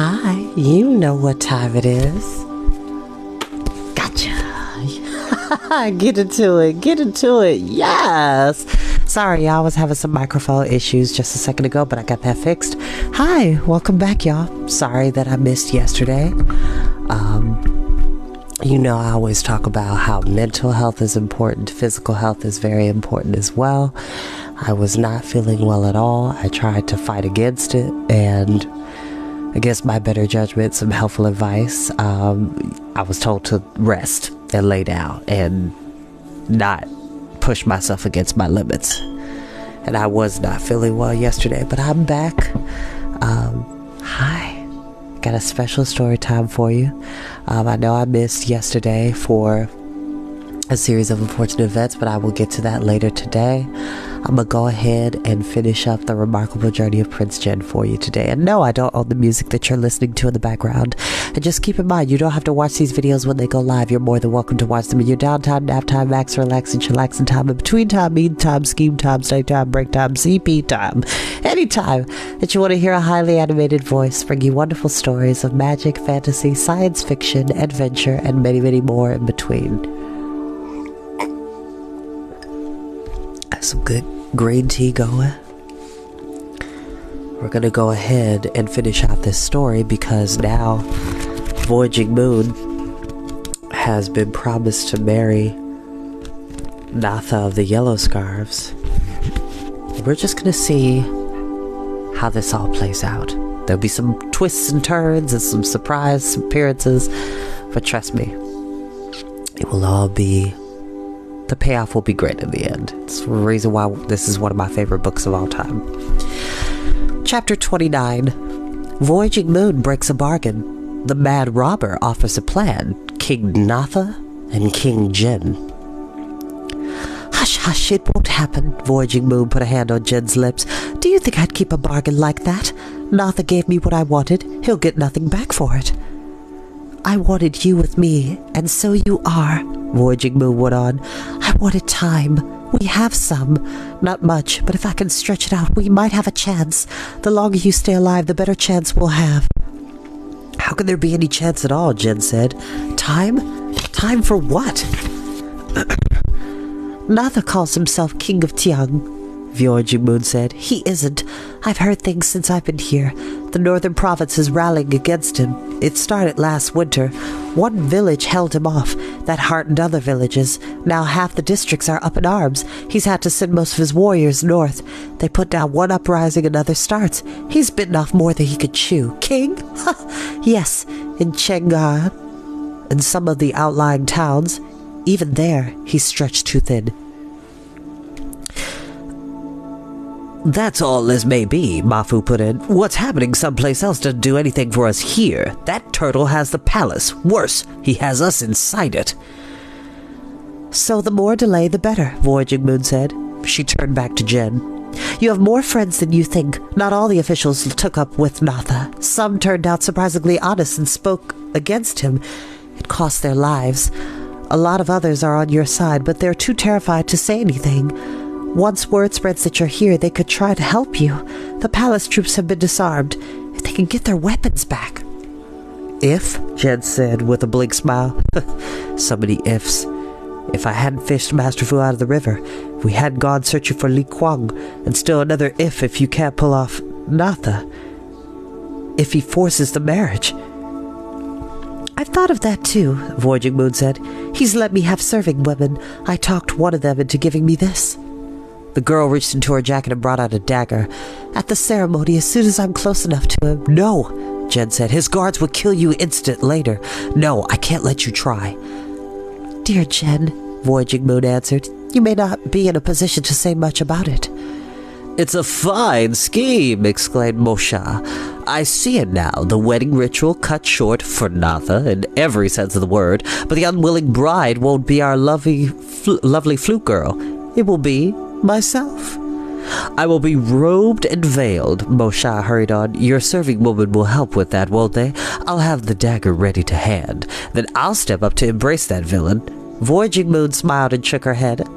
Hi, you know what time it is. Gotcha. Get into it, yes. Sorry, I was having some microphone issues just a second ago, but I got that fixed. Hi, welcome back, y'all. Sorry that I missed yesterday. You know, I always talk about how mental health is important. Physical health is very important as well. I was not feeling well at all. I tried to fight against it, and against my better judgment, some helpful advice. I was told to rest and lay down and not push myself against my limits. And I was not feeling well yesterday, but I'm back. Hi. Got a special story time for you. I know I missed yesterday for a series of unfortunate events, but I will get to that later today. I'm going to go ahead and finish up the remarkable journey of Prince Jen for you today. And no, I don't own the music that you're listening to in the background. And just keep in mind, you don't have to watch these videos when they go live. You're more than welcome to watch them in your downtime, nap time, max, relaxing, chillaxing time, in between time, mean time, scheme time, stay time, break time, CP time. Anytime that you want to hear a highly animated voice bring you wonderful stories of magic, fantasy, science fiction, adventure, and many, many more in between. Some good green tea going. We're gonna go ahead and finish out this story because now Voyaging Moon has been promised to marry Natha of the Yellow Scarves. We're just gonna see how this all plays out. There'll be some twists and turns and some surprise appearances, but trust me, it will all be, the payoff will be great in the end. It's the reason why this is one of my favorite books of all time. Chapter 29. Voyaging Moon breaks a bargain. The mad robber offers a plan. King Natha and King Jen. Hush, hush, it won't happen. Voyaging Moon put a hand on Jen's lips. Do you think I'd keep a bargain like that? Natha gave me what I wanted. He'll get nothing back for it. I wanted you with me, and so you are, Voyaging Moon went on. I wanted time. We have some. Not much, but if I can stretch it out, we might have a chance. The longer you stay alive, the better chance we'll have. How can there be any chance at all, Jen said. Time? Time for what? Natha calls himself King of Tiang, Voyaging Moon said. He isn't. I've heard things since I've been here. The northern province is rallying against him. It started last winter. One village held him off. That heartened other villages. Now half the districts are up in arms. He's had to send most of his warriors north. They put down one uprising, another starts. He's bitten off more than he could chew. King? Yes, in Cheng'an and some of the outlying towns. Even there, he's stretched too thin. That's all as may be, Mafu put in. What's happening someplace else doesn't do anything for us here. That turtle has the palace. Worse, he has us inside it. So the more delay, the better, Voyaging Moon said. She turned back to Jen. You have more friends than you think. Not all the officials took up with Natha. Some turned out surprisingly honest and spoke against him. It cost their lives. A lot of others are on your side, but they're too terrified to say anything. Once word spreads that you're here, they could try to help you. The palace troops have been disarmed. If they can get their weapons back. If, Jen said with a bleak smile. So many ifs. If I hadn't fished Master Fu out of the river, if we hadn't gone searching for Li Kuang, and still another if you can't pull off Natha. If he forces the marriage. I've thought of that too, Voyaging Moon said. He's let me have serving women. I talked one of them into giving me this. The girl reached into her jacket and brought out a dagger. At the ceremony, as soon as I'm close enough to him. No, Jen said. His guards would kill you instant later. No, I can't let you try. Dear Jen, Voyaging Moon answered, you may not be in a position to say much about it. It's a fine scheme, exclaimed Mosha. I see it now, the wedding ritual cut short for Natha in every sense of the word, but the unwilling bride won't be our lovely flute girl. It will be myself. I will be robed and veiled, Mosha hurried on. Your serving woman will help with that, won't they? I'll have the dagger ready to hand. Then I'll step up to embrace that villain. Voyaging Moon smiled and shook her head.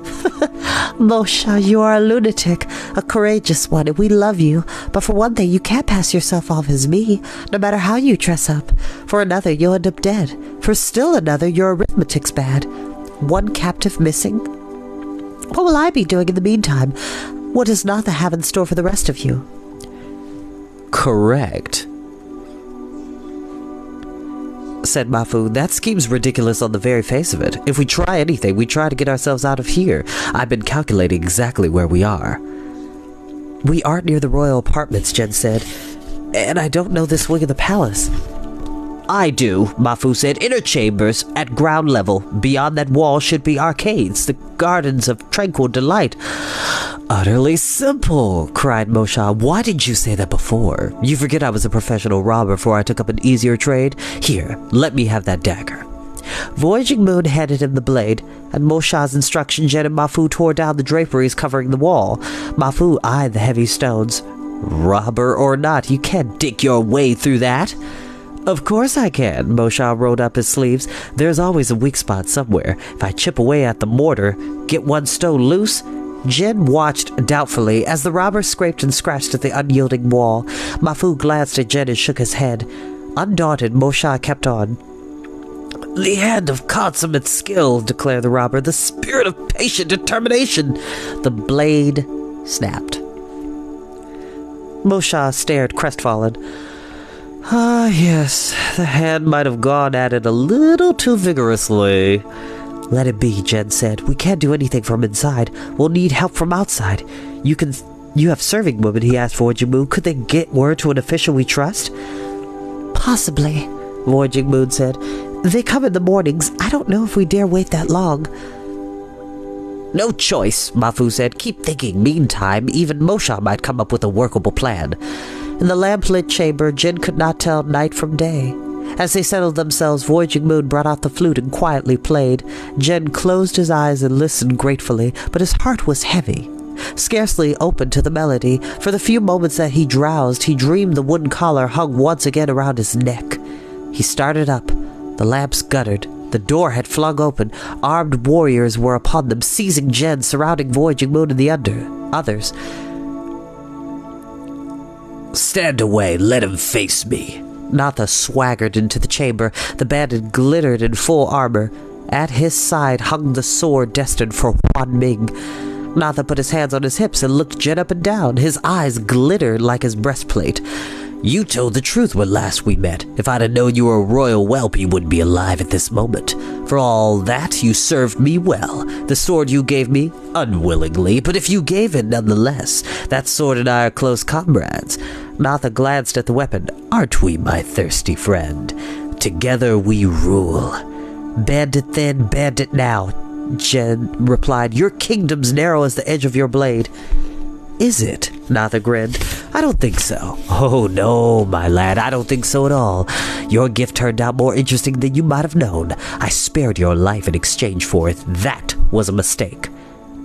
Mosha, you are a lunatic, a courageous one, and we love you. But for one thing, you can't pass yourself off as me, no matter how you dress up. For another, you'll end up dead. For still another, your arithmetic's bad. One captive missing? What will I be doing in the meantime? What does Natha have in store for the rest of you? Correct, said Mafu. That seems ridiculous on the very face of it. If we try anything, we try to get ourselves out of here. I've been calculating exactly where we are. We aren't near the royal apartments, Jen said. And I don't know this wing of the palace. I do, Mafu said. Inner chambers at ground level. Beyond that wall should be arcades, the gardens of tranquil delight. Utterly simple, cried Mosha. Why didn't you say that before? You forget I was a professional robber before I took up an easier trade? Here, let me have that dagger. Voyaging Moon handed him the blade, and Mosha's instruction Jen and Mafu tore down the draperies covering the wall. Mafu eyed the heavy stones. Robber or not, you can't dig your way through that. Of course I can, Mosha rolled up his sleeves. There's always a weak spot somewhere. If I chip away at the mortar, get one stone loose. Jen watched doubtfully as the robber scraped and scratched at the unyielding wall. Mafu glanced at Jen and shook his head. Undaunted, Mosha kept on. The hand of consummate skill, declared the robber. The spirit of patient determination. The blade snapped. Mosha stared crestfallen. Ah, yes, the hand might have gone at it a little too vigorously. Let it be, Jen said. We can't do anything from inside. We'll need help from outside. You have serving women, he asked Voyaging Moon. Could they get word to an official we trust? Possibly, Voyaging Moon said. They come in the mornings. I don't know if we dare wait that long. No choice, Mafu said. Keep thinking. Meantime, even Mosha might come up with a workable plan. In the lamp-lit chamber, Jen could not tell night from day. As they settled themselves, Voyaging Moon brought out the flute and quietly played. Jen closed his eyes and listened gratefully, but his heart was heavy. Scarcely open to the melody, for the few moments that he drowsed, he dreamed the wooden collar hung once again around his neck. He started up. The lamps guttered. The door had flung open. Armed warriors were upon them, seizing Jen, surrounding Voyaging Moon and the others. Stand away, let him face me. Natha swaggered into the chamber. The bandit glittered in full armor. At his side hung the sword destined for Huan Ming. Natha put his hands on his hips and looked Jen up and down. His eyes glittered like his breastplate. You told the truth when last we met. If I'd have known you were a royal whelp, you wouldn't be alive at this moment. For all that, you served me well. The sword you gave me, unwillingly, but if you gave it nonetheless, that sword and I are close comrades. Natha glanced at the weapon. Aren't we, my thirsty friend? Together we rule. Bandit then, bandit now, Jen replied. Your kingdom's narrow as the edge of your blade. Is it? Natha grinned. I don't think so. Oh, no, my lad, I don't think so at all. Your gift turned out more interesting than you might have known. I spared your life in exchange for it. That was a mistake.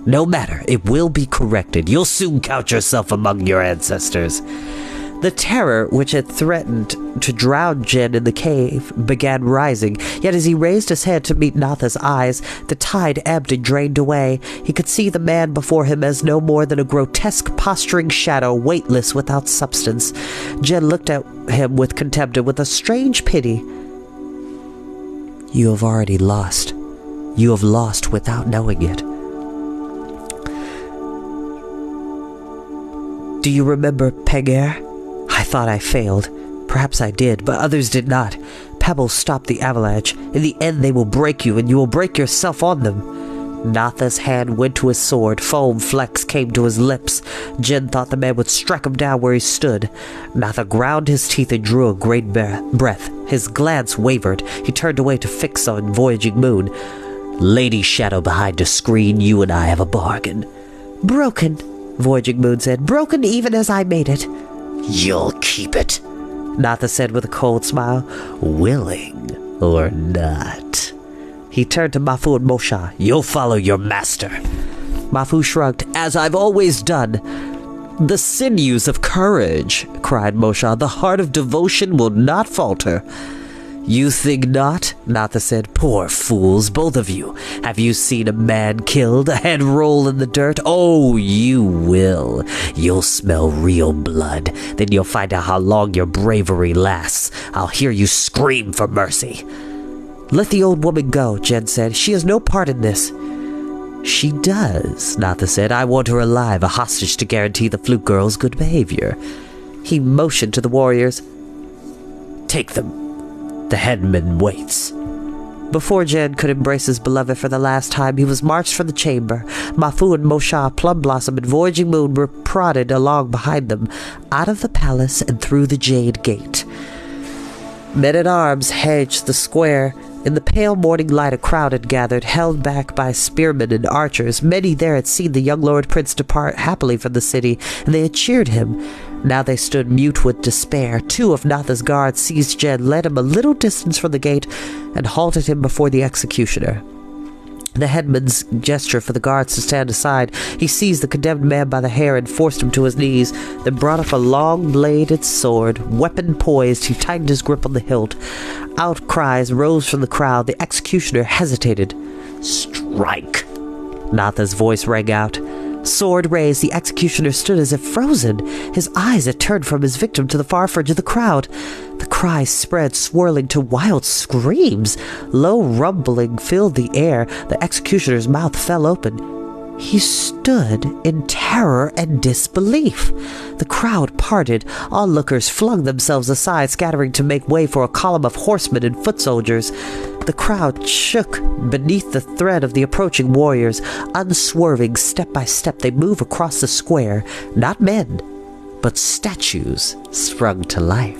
No matter, it will be corrected. You'll soon count yourself among your ancestors. The terror which had threatened to drown Jen in the cave began rising, yet as he raised his head to meet Natha's eyes, the tide ebbed and drained away. He could see the man before him as no more than a grotesque posturing shadow, weightless without substance. Jen looked at him with contempt and with a strange pity. You have already lost. You have lost without knowing it. Do you remember Pegair? I thought I failed. Perhaps I did, but others did not. Pebbles stopped the avalanche. In the end they will break you, and you will break yourself on them. Natha's hand went to his sword. Foam flecks came to his lips. Jen thought the man would strike him down where he stood. Natha ground his teeth and drew a great breath. His glance wavered. He turned away to fix on Voyaging Moon. Lady Shadow behind a screen, you and I have a bargain. Broken, Voyaging Moon said. Broken even as I made it. You'll keep it, Natha said with a cold smile. Willing or not. He turned to Mafu and Mosha. You'll follow your master. Mafu shrugged. As I've always done. The sinews of courage, cried Mosha. The heart of devotion will not falter. You think not? Natha said. Poor fools, both of you. Have you seen a man killed, a head roll in the dirt? Oh, you will. You'll smell real blood. Then you'll find out how long your bravery lasts. I'll hear you scream for mercy. Let the old woman go, Jen said. She has no part in this. She does, Natha said. I want her alive, a hostage to guarantee the Fluke girl's good behavior. He motioned to the warriors. Take them. The headman waits. Before Jen could embrace his beloved for the last time, he was marched from the chamber. Mafu and Mosha, Plum Blossom, and Voyaging Moon were prodded along behind them, out of the palace and through the Jade Gate. Men-at-arms hedged the square. In the pale morning light, a crowd had gathered, held back by spearmen and archers. Many there had seen the young Lord Prince depart happily from the city, and they had cheered him. Now they stood mute with despair. 2 of Natha's guards seized Jen, led him a little distance from the gate, and halted him before the executioner. The headman's gesture for the guards to stand aside. He seized the condemned man by the hair and forced him to his knees, then brought up a long-bladed sword. Weapon poised, he tightened his grip on the hilt. Outcries rose from the crowd. The executioner hesitated. Strike! Natha's voice rang out. Sword raised, the executioner stood as if frozen. His eyes had turned from his victim to the far fringe of the crowd. The cries spread, swirling to wild screams. Low rumbling filled the air. The executioner's mouth fell open. He stood in terror and disbelief. The crowd parted. Onlookers flung themselves aside, scattering to make way for a column of horsemen and foot soldiers. The crowd shook beneath the threat of the approaching warriors. Unswerving, step by step, they move across the square. Not men, but statues sprung to life.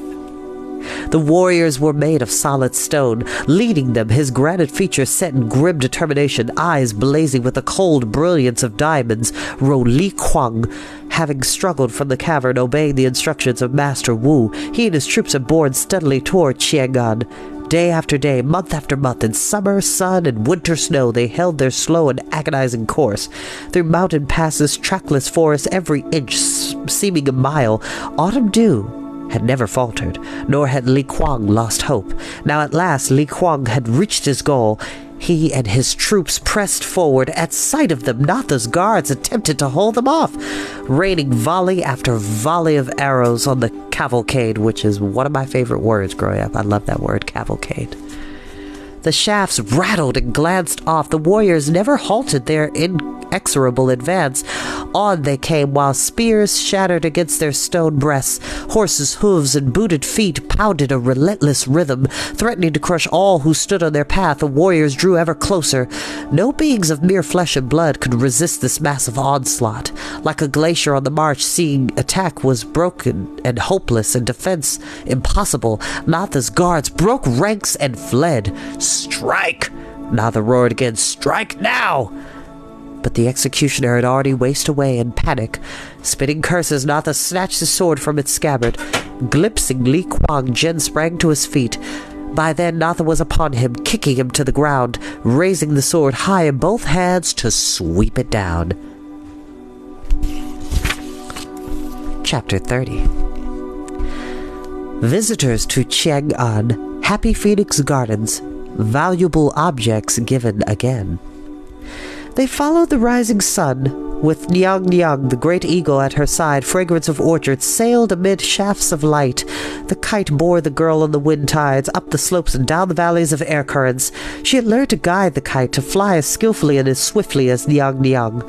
The warriors were made of solid stone. Leading them, his granite features set in grim determination, eyes blazing with the cold brilliance of diamonds, rode Li Kuang. Having struggled from the cavern, obeying the instructions of Master Wu, he and his troops had borne steadily toward Qiangan. Day after day, month after month, in summer sun and winter snow, they held their slow and agonizing course. Through mountain passes, trackless forests, every inch seeming a mile, autumn dew had never faltered, nor had Li Kuang lost hope. Now at last Li Kuang had reached his goal. He and his troops pressed forward. At sight of them, Natha's guards attempted to hold them off, raining volley after volley of arrows on the cavalcade, which is one of my favorite words growing up. I love that word, cavalcade. The shafts rattled and glanced off. The warriors never halted their inexorable advance. On they came, while spears shattered against their stone breasts. Horses' hooves and booted feet pounded a relentless rhythm, threatening to crush all who stood on their path. The warriors drew ever closer. No beings of mere flesh and blood could resist this massive onslaught. Like a glacier on the march, seeing attack was broken and hopeless and defense impossible, Natha's guards broke ranks and fled. Strike! Natha roared again. Strike now! But the executioner had already raced away in panic. Spitting curses, Natha snatched his sword from its scabbard. Glimpsing Li Kuang, Jen sprang to his feet. By then, Natha was upon him, kicking him to the ground, raising the sword high in both hands to sweep it down. Chapter 30. Visitors to Qiangan, Happy Phoenix Gardens. Valuable objects given again. They followed the rising sun. With Niang Niang, the great eagle, at her side, fragrance of orchards sailed amid shafts of light. The kite bore the girl on the wind tides, up the slopes and down the valleys of air currents. She had learned to guide the kite, to fly as skillfully and as swiftly as Niang Niang.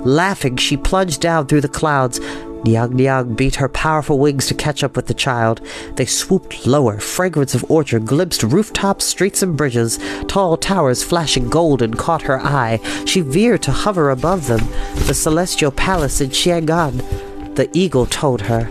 Laughing, she plunged down through the clouds. Niang Niang beat her powerful wings to catch up with the child. They swooped lower. Fragrance of orchard glimpsed rooftops, streets, and bridges. Tall towers flashing golden caught her eye. She veered to hover above them. The celestial palace in Qiangan, the eagle told her.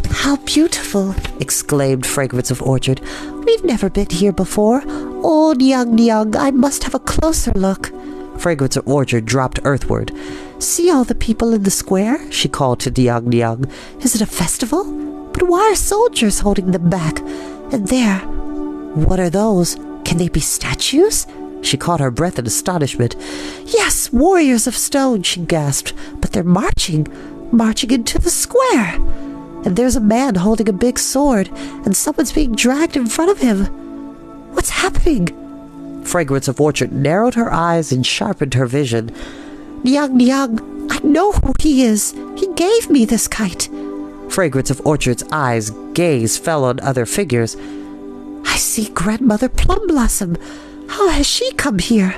"How beautiful!" exclaimed Fragrance of Orchard. "We've never been here before. Oh, Niang Niang, I must have a closer look." Fragrance of Orchard dropped earthward. "See all the people in the square?" she called to Niang Niang. "Is it a festival? But why are soldiers holding them back? And there, what are those? Can they be statues?" She caught her breath in astonishment. "Yes, warriors of stone," she gasped. "But they're marching into the square." and there's a man holding a big sword, and someone's being dragged in front of him. What's happening? Fragrance of Orchard narrowed her eyes and sharpened her vision. Niang, I know who he is. He gave me this kite. Fragrance of Orchard's eyes gaze fell on other figures. I see Grandmother Plumblossom. How has she come here?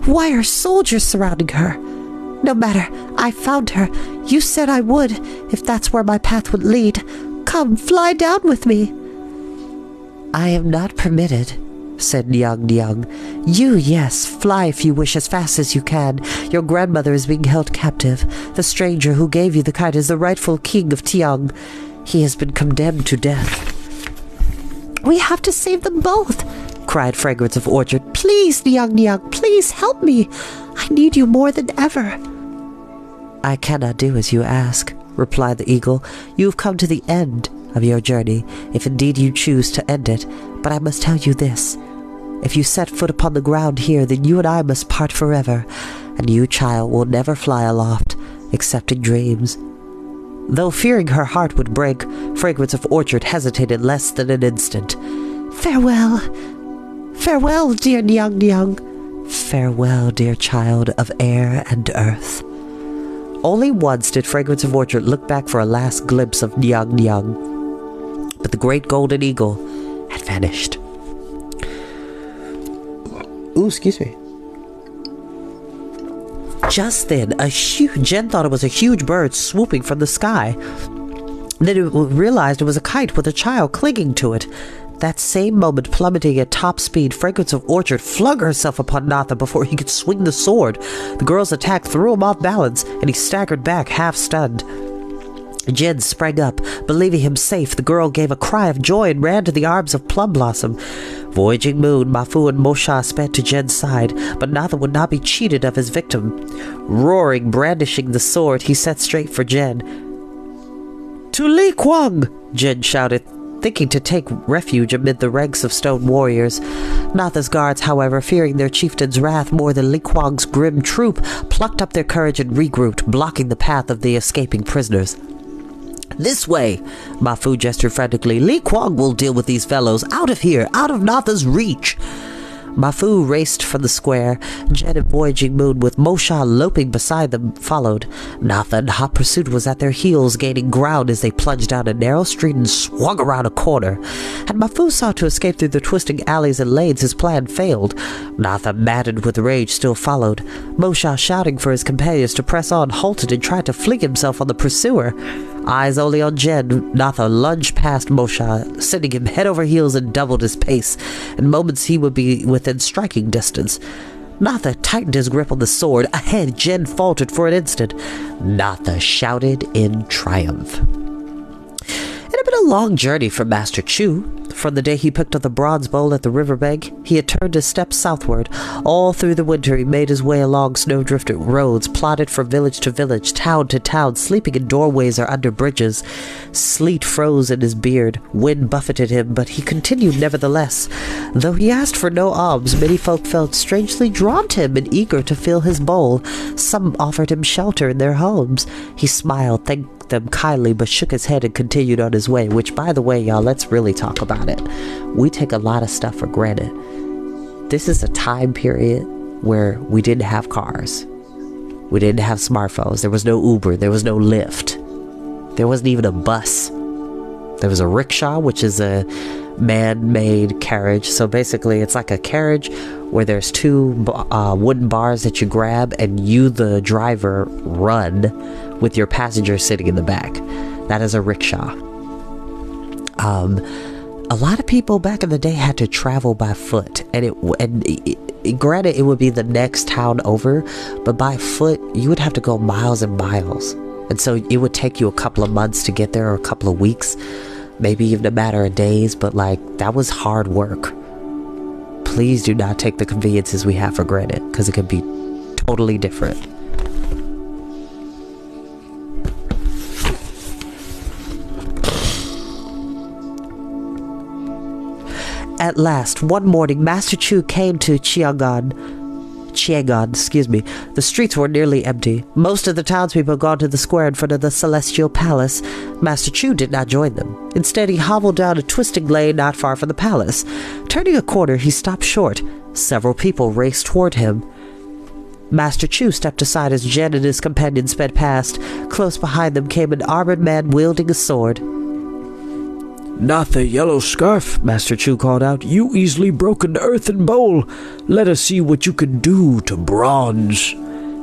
Why are soldiers surrounding her? No matter, I found her. You said I would, if that's where my path would lead. Come, fly down with me. I am not permitted, said Niang. You, yes, fly if you wish as fast as you can. Your grandmother is being held captive. The stranger who gave you the kite is the rightful king of Tiang. He has been condemned to death. We have to save them both, cried Fragrance of Orchard. Please, Niang, please help me. I need you more than ever. I cannot do as you ask, replied the eagle. You have come to the end of your journey, if indeed you choose to end it. But I must tell you this. If you set foot upon the ground here, then you and I must part forever, and you, child, will never fly aloft, except in dreams. Though fearing her heart would break, Fragrance of Orchard hesitated less than an instant. Farewell. Farewell, dear Niang. Farewell, dear child of air and earth. Only once did Fragrance of Orchard look back for a last glimpse of Niang, but the great golden eagle had vanished. Ooh, excuse me. Just then, Jen thought it was a huge bird swooping from the sky. Then it realized it was a kite with a child clinging to it. That same moment, plummeting at top speed, Fragrance of Orchard flung herself upon Natha before he could swing the sword. The girl's attack threw him off balance, and he staggered back, half-stunned. Jen sprang up. Believing him safe, the girl gave a cry of joy and ran to the arms of Plumblossom. Voyaging Moon, Mafu, and Mosha sped to Jen's side, but Natha would not be cheated of his victim. Roaring, brandishing the sword, he set straight for Jen. "To Li Kuang!" Jen shouted, thinking to take refuge amid the ranks of stone warriors. Natha's guards, however, fearing their chieftain's wrath more than Li Kuang's grim troop, plucked up their courage and regrouped, blocking the path of the escaping prisoners. "This way!" Mafu gestured frantically. "Li Kuang will deal with these fellows. Out of here! Out of Natha's reach!" Mafu raced from the square. Jen and Voyaging Moon, with Mosha loping beside them, followed. Natha in hot pursuit was at their heels, gaining ground as they plunged down a narrow street and swung around a corner. Had Mafu sought to escape through the twisting alleys and lanes, his plan failed. Natha, maddened with rage, still followed. Mosha, shouting for his companions to press on, halted and tried to fling himself on the pursuer. Eyes only on Jen, Natha lunged past Mosha, sending him head over heels and doubled his pace. In moments he would be within striking distance. Natha tightened his grip on the sword. Ahead, Jen faltered for an instant. Natha shouted in triumph. It had been a long journey for Master Chu. From the day he picked up the bronze bowl at the riverbank, he had turned his steps southward. All through the winter he made his way along snow-drifted roads, plodded from village to village, town to town, sleeping in doorways or under bridges. Sleet froze in his beard, wind buffeted him, but he continued nevertheless. Though he asked for no alms, many folk felt strangely drawn to him and eager to fill his bowl. Some offered him shelter in their homes. He smiled, thanked them kindly, but shook his head and continued on his way, which, by the way, y'all, let's really talk about it. We take a lot of stuff for granted. This is a time period where we didn't have cars. We didn't have smartphones. There was no Uber. There was no Lyft. There wasn't even a bus. There was a rickshaw, which is a man-made carriage. So basically, it's like a carriage where there's two wooden bars that you grab, and you, the driver, run with your passenger sitting in the back. That is a rickshaw. A lot of people back in the day had to travel by foot, and granted, it would be the next town over, but by foot, you would have to go miles and miles. And so it would take you a couple of months to get there, or a couple of weeks, maybe even a matter of days, but like, that was hard work. Please do not take the conveniences we have for granted, because it could be totally different. At last, one morning, Master Chu came to Chiang'an. Chiegon, the streets were nearly empty. Most of the townspeople had gone to the square in front of the Celestial Palace. Master Chu did not join them. Instead, he hobbled down a twisting lane not far from the palace. Turning a corner, he stopped short. Several people raced toward him. Master Chu stepped aside as Jen and his companion sped past. Close behind them came an armored man wielding a sword. "Not the yellow scarf," Master Chu called out. "You easily broke an earthen bowl. Let us see what you can do to bronze."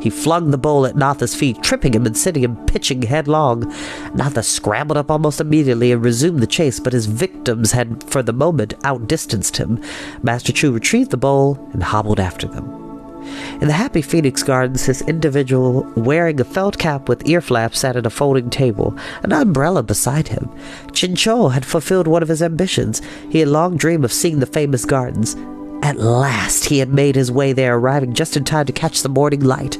He flung the bowl at Natha's feet, tripping him and sending him pitching headlong. Natha scrambled up almost immediately and resumed the chase, but his victims had, for the moment, outdistanced him. Master Chu retrieved the bowl and hobbled after them. In the Happy Phoenix Gardens, this individual, wearing a felt cap with ear flaps, sat at a folding table, an umbrella beside him. Chinchou had fulfilled one of his ambitions. He had long dreamed of seeing the famous gardens. At last he had made his way there, arriving just in time to catch the morning light.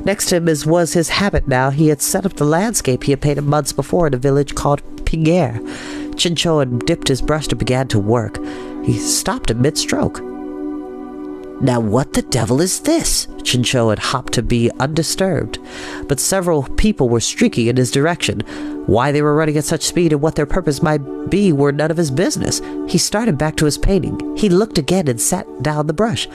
Next to him, as was his habit now, he had set up the landscape he had painted months before in a village called Pinguer. Chinchou had dipped his brush and began to work. He stopped in mid-stroke. "Now what the devil is this?" Chinchou had hopped to be undisturbed, but several people were streaking in his direction. Why they were running at such speed and what their purpose might be were none of his business. He started back to his painting. He looked again and set down the brush.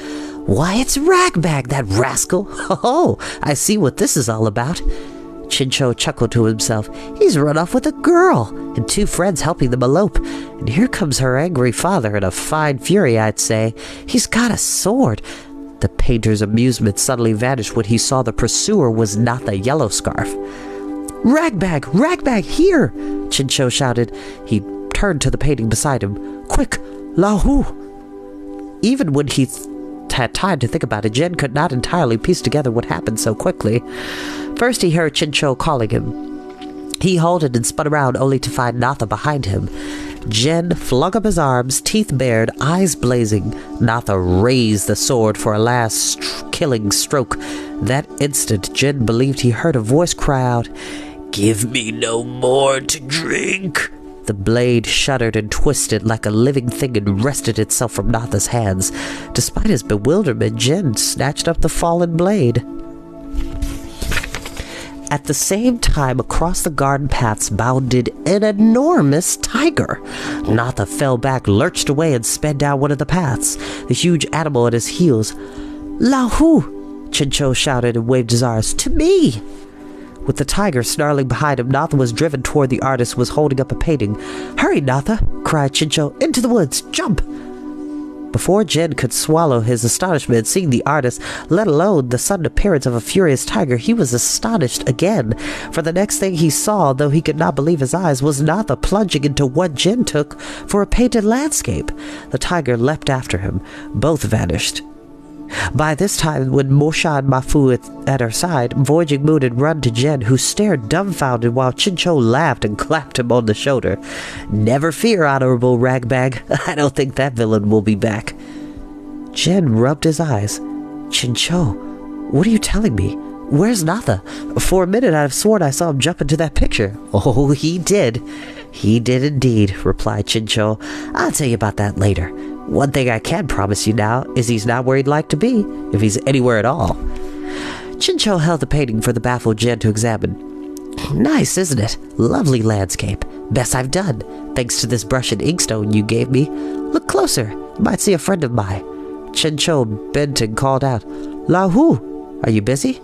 "Why, it's Ragbag, that rascal! Oh, I see what this is all about." Chinchou chuckled to himself. He's run off with a girl, and 2 friends helping them elope. And here comes her angry father in a fine fury, I'd say. He's got a sword. The painter's amusement suddenly vanished when he saw the pursuer was not the yellow scarf. "Ragbag! Ragbag, here!" Chinchou shouted. He turned to the painting beside him. "Quick, Lahu!" Even when he had time to think about it, Jen could not entirely piece together what happened so quickly. First he heard Chinchou calling him. He halted and spun around only to find Natha behind him. Jen flung up his arms, teeth bared, eyes blazing. Natha raised the sword for a last killing stroke. That instant, Jen believed he heard a voice cry out, "Give me no more to drink." The blade shuddered and twisted like a living thing and wrested itself from Natha's hands. Despite his bewilderment, Jen snatched up the fallen blade. At the same time, across the garden paths bounded an enormous tiger. Natha fell back, lurched away, and sped down one of the paths, the huge animal at his heels. "Lahu!" Chinchou shouted and waved his arms. "To me!" With the tiger snarling behind him, Natha was driven toward the artist who was holding up a painting. "Hurry, Natha!" cried Chinchou. "Into the woods! Jump!" Before Jen could swallow his astonishment at seeing the artist, let alone the sudden appearance of a furious tiger, he was astonished again. For the next thing he saw, though he could not believe his eyes, was Natha plunging into what Jen took for a painted landscape. The tiger leapt after him. Both vanished. By this time, when Mosha and Mafu at her side, Voyaging Moon had run to Jen, who stared dumbfounded while Chinchou laughed and clapped him on the shoulder. "Never fear, Honorable Ragbag. I don't think that villain will be back." Jen rubbed his eyes. "Chinchou, what are you telling me? Where's Natha? For a minute I've sworn I saw him jump into that picture." "Oh, he did. He did indeed," replied Chinchou. "I'll tell you about that later. One thing I can promise you now is he's not where he'd like to be, if he's anywhere at all." Chinchou held the painting for the baffled Jen to examine. "Nice, isn't it? Lovely landscape. Best I've done, thanks to this brush and inkstone you gave me. Look closer. You might see a friend of mine." Chinchou bent and called out, "Lahu, are you busy?"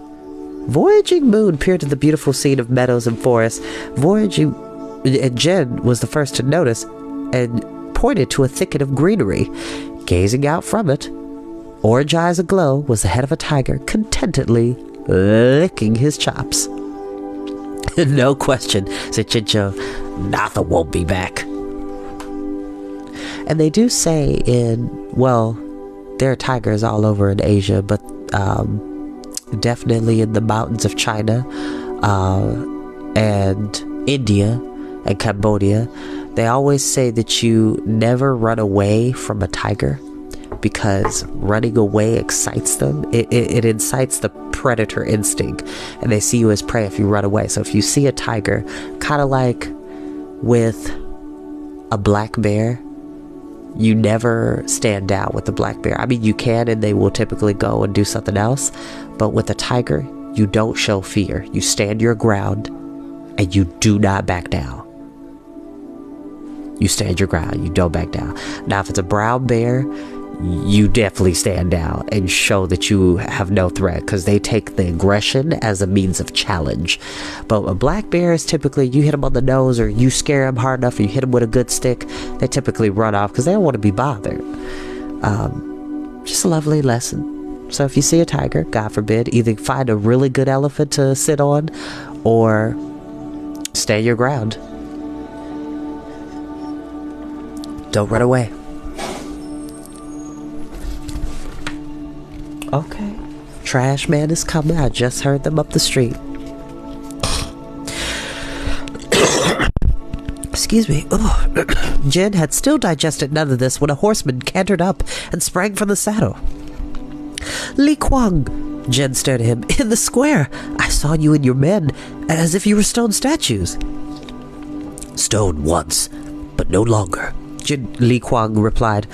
Voyaging Moon peered at the beautiful scene of meadows and forests. And Jen was the first to notice and pointed to a thicket of greenery. Gazing out from it, orange eyes aglow, was the head of a tiger contentedly licking his chops. "No question," said Chinchou. "Natha won't be back." And they do say there are tigers all over in Asia, but definitely in the mountains of China and India and Cambodia, they always say that you never run away from a tiger because running away excites them. It incites the predator instinct, and they see you as prey if you run away. So if you see a tiger, kind of like with a black bear, You never stand down with the black bear. I mean, you can, and they will typically go and do something else. But with a tiger, you don't show fear. You stand your ground, and you do not back down. You stand your ground. You don't back down. Now, if it's a brown bear, you definitely stand down and show that you have no threat, because they take the aggression as a means of challenge. But a black bear is typically, you hit them on the nose or you scare them hard enough or you hit them with a good stick, they typically run off because they don't want to be bothered. Just a lovely lesson. So if you see a tiger, God forbid, either find a really good elephant to sit on or stand your ground. Don't run away. Okay. Trash man is coming. I just heard them up the street. Excuse me. Jen had still digested none of this when a horseman cantered up and sprang from the saddle. Li Kuang, Jen stared at him. In the square. I saw you and your men as if you were stone statues. Stone once, but no longer, Li Kuang replied.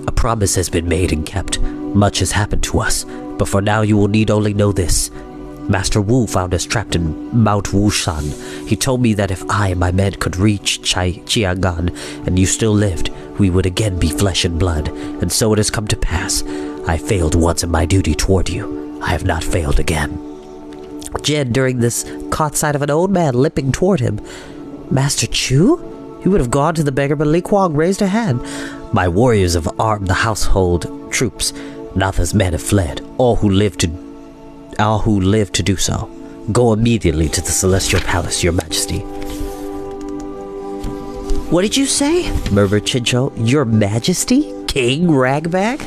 A promise has been made and kept. Much has happened to us, but for now you will need only know this. Master Wu found us trapped in Mount Wushan. He told me that if I and my men could reach Chiangan and you still lived, we would again be flesh and blood, and so it has come to pass. I failed once in my duty toward you. I have not failed again. Jen, during this, caught sight of an old man limping toward him. Master Chu? He would have gone to the beggar, but Li Kuang raised a hand. My warriors have armed the household troops. Natha's men have fled, all who live to do so. Go immediately to the Celestial Palace, Your Majesty. What did you say? Murmured Chincho. Your Majesty? King Ragbag?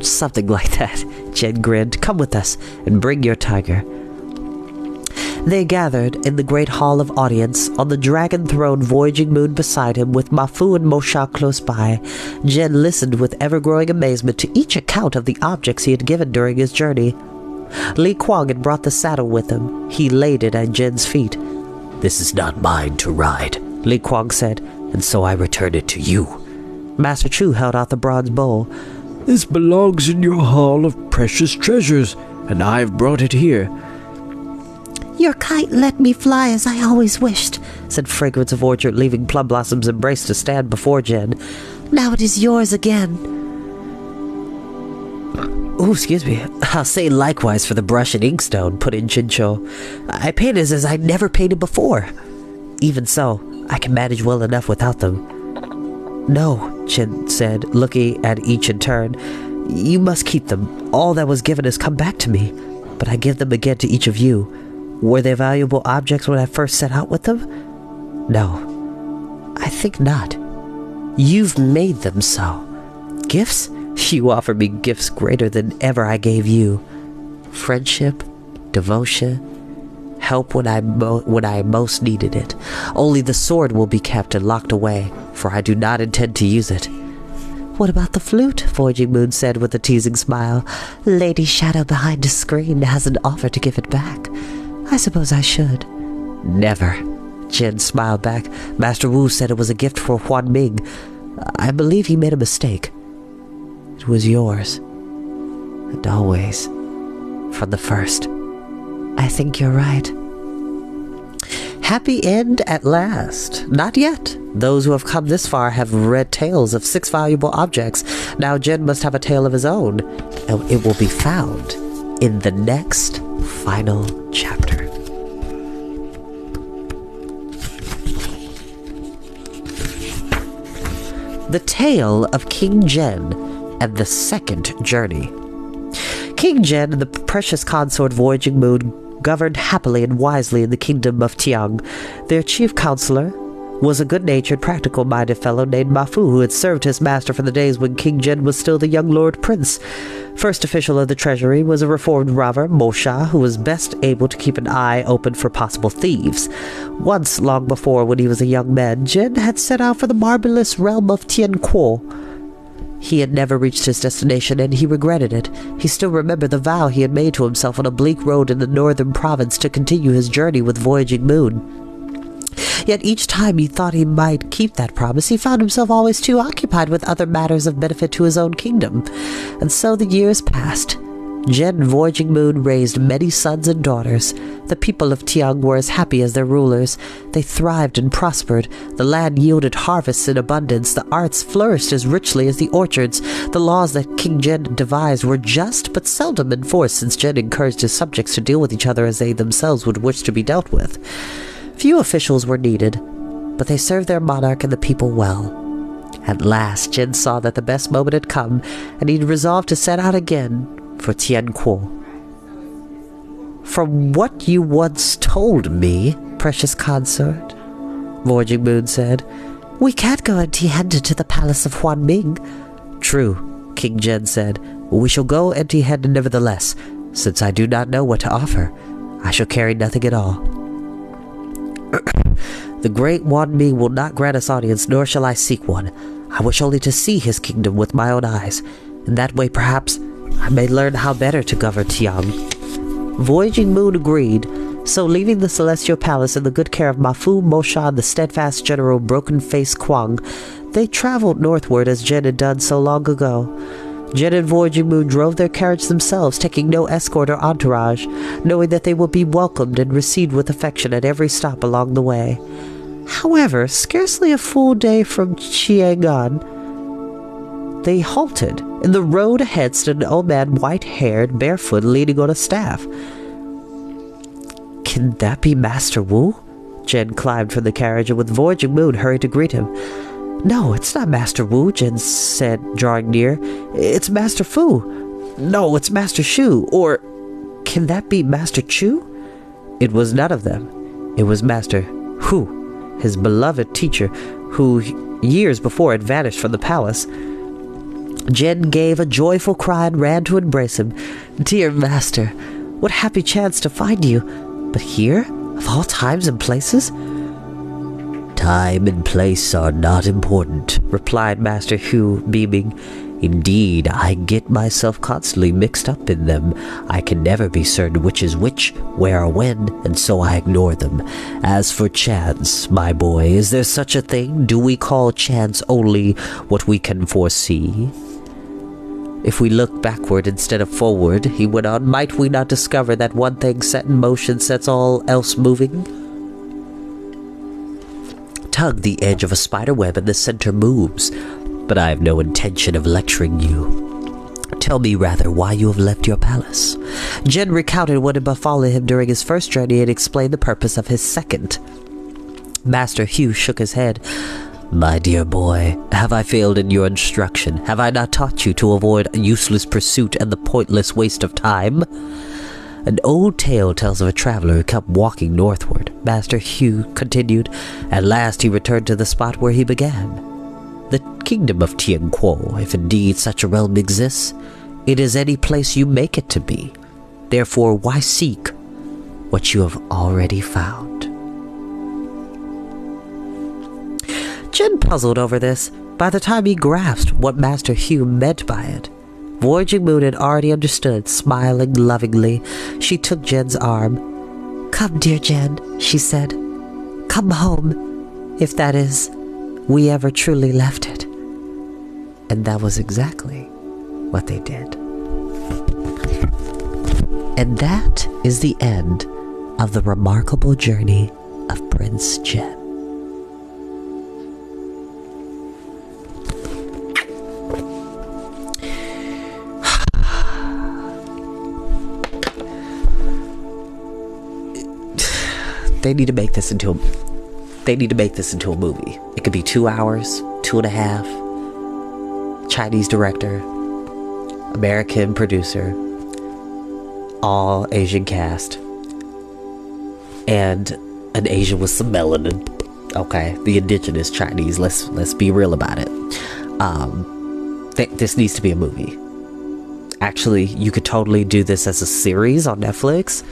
Something like that. Jen grinned. Come with us and bring your tiger. They gathered in the great hall of audience, on the dragon throne Voyaging Moon beside him, with Mafu and Mosha close by. Jen listened with ever-growing amazement to each account of the objects he had given during his journey. Li Kuang had brought the saddle with him. He laid it at Jen's feet. This is not mine to ride, Li Kuang said, and so I return it to you. Master Chu held out the bronze bowl. This belongs in your hall of precious treasures, and I've brought it here. Your kite let me fly as I always wished, said Fragrance of Orchard, leaving Plum Blossom's embrace to stand before Jen. Now it is yours again. Oh, excuse me. I'll say likewise for the brush and inkstone, put in Chincho. I paint as I never painted before. Even so, I can manage well enough without them. No, Chin said, looking at each in turn. You must keep them. All that was given has come back to me, but I give them again to each of you. Were they valuable objects when I first set out with them? No, I think not. You've made them so. Gifts? You offer me gifts greater than ever I gave you. Friendship, devotion, help when I most needed it. Only the sword will be kept and locked away, for I do not intend to use it. What about the flute? Voyaging Moon said with a teasing smile. Lady Shadow behind a screen hasn't offered to give it back. I suppose I should. Never. Jen smiled back. Master Wu said it was a gift for Huan Ming. I believe he made a mistake. It was yours. And always. From the first. I think you're right. Happy end at last. Not yet. Those who have come this far have read tales of 6 valuable objects. Now Jen must have a tale of his own. And it will be found in the next final chapter. The Tale of King Jen and the Second Journey. King Jen and the precious consort Voyaging Moon governed happily and wisely in the kingdom of Tiang. Their chief counselor was a good-natured, practical-minded fellow named Mafu, who had served his master from the days when King Jen was still the young Lord Prince. First official of the treasury was a reformed robber, Mosha, who was best able to keep an eye open for possible thieves. Once, long before, when he was a young man, Jen had set out for the marvelous realm of Tianquo. He had never reached his destination, and he regretted it. He still remembered the vow he had made to himself on a bleak road in the northern province to continue his journey with Voyaging Moon. Yet each time he thought he might keep that promise, he found himself always too occupied with other matters of benefit to his own kingdom. And so the years passed. Jen and Voyaging Moon raised many sons and daughters. The people of Tiang were as happy as their rulers. They thrived and prospered. The land yielded harvests in abundance. The arts flourished as richly as the orchards. The laws that King Jen devised were just but seldom enforced, since Jen encouraged his subjects to deal with each other as they themselves would wish to be dealt with. Few officials were needed, but they served their monarch and the people well. At last, Jen saw that the best moment had come, and he resolved to set out again for Tianquo. "From what you once told me, precious consort," Voyaging Moon said, "We can't go empty-handed to the palace of Huan Ming." "True," King Jen said. "We shall go empty-handed nevertheless. Since I do not know what to offer, I shall carry nothing at all. The great Huan Ming will not grant us audience, nor shall I seek one. I wish only to see his kingdom with my own eyes. In that way, perhaps, I may learn how better to govern Tiang." Voyaging Moon agreed. So, leaving the Celestial Palace in the good care of Mafu, Mosha, and the steadfast General Broken-Faced Kwang, they traveled northward as Jen had done so long ago. Jen and Voyaging Moon drove their carriage themselves, taking no escort or entourage, knowing that they would be welcomed and received with affection at every stop along the way. However, scarcely a full day from Chiangan, they halted. In the road ahead stood an old man, white-haired, barefoot, leaning on a staff. "Can that be Master Wu?" Jen climbed from the carriage and with Voyaging Moon hurried to greet him. "No, it's not Master Wu," Jen said, drawing near. "It's Master Fu. No, it's Master Shu. Or can that be Master Chu?" It was none of them. It was Master Hu, his beloved teacher, who years before had vanished from the palace. Jen gave a joyful cry and ran to embrace him. "Dear master, what happy chance to find you! But here, of all times and places?" "Time and place are not important," replied Master Hu, beaming. "Indeed, I get myself constantly mixed up in them. I can never be certain which is which, where or when, and so I ignore them. As for chance, my boy, is there such a thing? Do we call chance only what we can foresee?" "If we look backward instead of forward," he went on, "might we not discover that one thing set in motion sets all else moving? Tug the edge of a spider web and the center moves. But I have no intention of lecturing you. Tell me rather why you have left your palace." Jen recounted what had befallen him during his first journey and explained the purpose of his second. Master Hugh shook his head. "My dear boy, have I failed in your instruction? Have I not taught you to avoid a useless pursuit and the pointless waste of time?" "An old tale tells of a traveler who kept walking northward," Master Hugh continued. "At last he returned to the spot where he began. The kingdom of Tianquo, if indeed such a realm exists. It is any place you make it to be. Therefore, why seek what you have already found?" Jen puzzled over this. By the time he grasped what Master Hugh meant by it, Voyaging Moon had already understood. Smiling lovingly, she took Jen's arm. "Come, dear Jen," she said. "Come home, if that is, we ever truly left it." And that was exactly what they did. And that is the end of the remarkable journey of Prince Jen. They need to make this into a movie. It could be 2 hours, 2.5. Chinese director, American producer, all Asian cast, and an Asian with some melanin. Okay, the indigenous Chinese. Let's be real about it. This needs to be a movie. Actually, you could totally do this as a series on Netflix.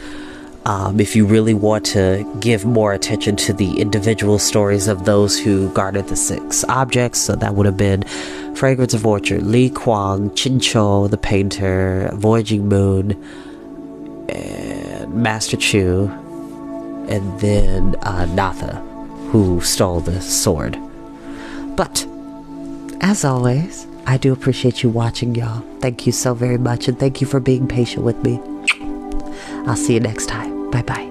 If you really want to give more attention to the individual stories of those who guarded the 6 objects. So that would have been Fragrance of Orchard, Li Kuang, Chinchou, the painter, Voyaging Moon, and Master Chu, and then Natha, who stole the sword. But, as always, I do appreciate you watching, y'all. Thank you so very much, and thank you for being patient with me. I'll see you next time. Bye-bye.